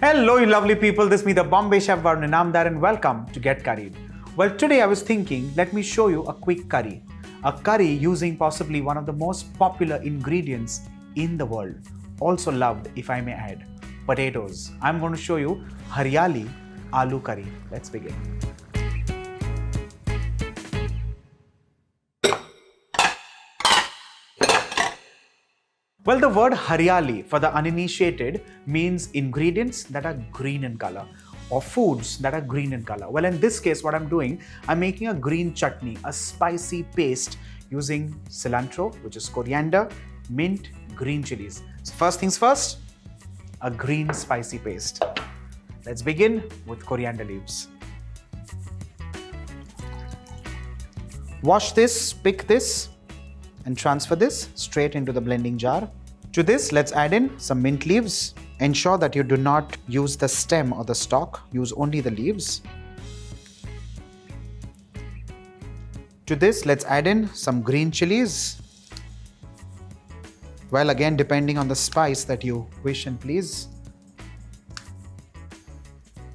Hello, you lovely people. This is me, the Bombay Chef Varun, and I'm there, and welcome to Get Curried. Well, today I was thinking, let me show you a quick curry. A curry using possibly one of the most popular ingredients in the world. Also loved, if I may add, potatoes. I'm going to show you Hariyali Aloo Curry. Let's begin. Well, the word Hariyali for the uninitiated means ingredients that are green in color or foods that are green in color. Well, in this case, what I'm doing, I'm making a green chutney, a spicy paste using cilantro, which is coriander, mint, green chilies. So first things first, a green spicy paste. Let's begin with coriander leaves. Wash this, pick this, and transfer this straight into the blending jar. To this, let's add in some mint leaves. Ensure that you do not use the stem or the stalk, use only the leaves. To this, let's add in some green chilies. Well, again, depending on the spice that you wish and please.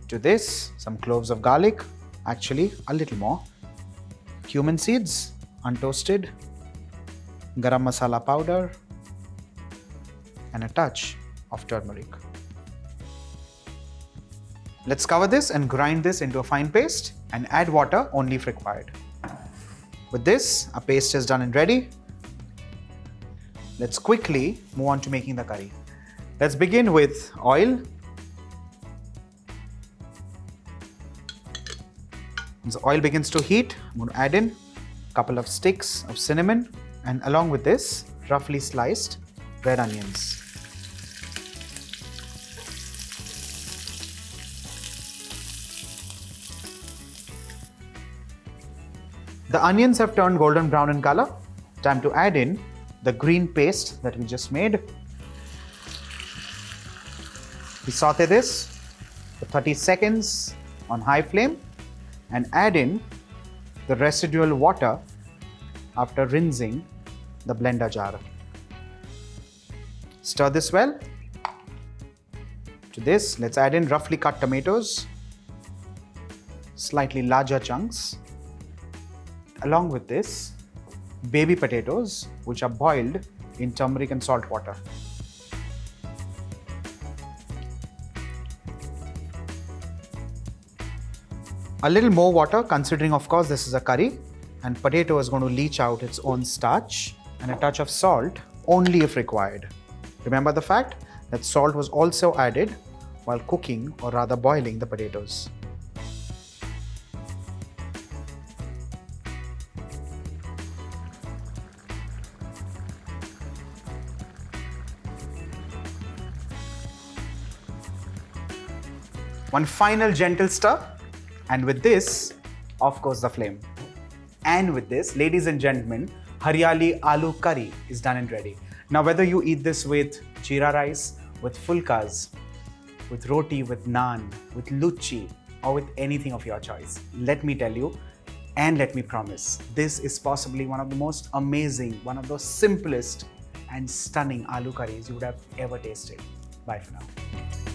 To this, some cloves of garlic, actually a little more. Cumin seeds, untoasted. Garam masala powder, and a touch of turmeric. Let's cover this and grind this into a fine paste and add water only if required. With this, our paste is done and ready. Let's quickly move on to making the curry. Let's begin with oil. As the oil begins to heat, I'm going to add in a couple of sticks of cinnamon, and along with this, roughly sliced red onions. The onions have turned golden brown in color. Time to add in the green paste that we just made. We saute this for 30 seconds on high flame and add in the residual water after rinsing the blender jar. Stir this well. To this, let's add in roughly cut tomatoes, slightly larger chunks. Along with this, baby potatoes, which are boiled in turmeric and salt water. A little more water, considering of course this is a curry, and potato is going to leach out its own starch, and a touch of salt only if required. Remember the fact that salt was also added while cooking, or rather boiling, the potatoes. One final gentle stir, and with this, of course, the flame. And with this, ladies and gentlemen, Hariyali Aloo Curry is done and ready. Now, whether you eat this with jeera rice, with fulkas, with roti, with naan, with luchi, or with anything of your choice, let me tell you, and let me promise, this is possibly one of the most amazing, one of the simplest and stunning aloo curries you would have ever tasted. Bye for now.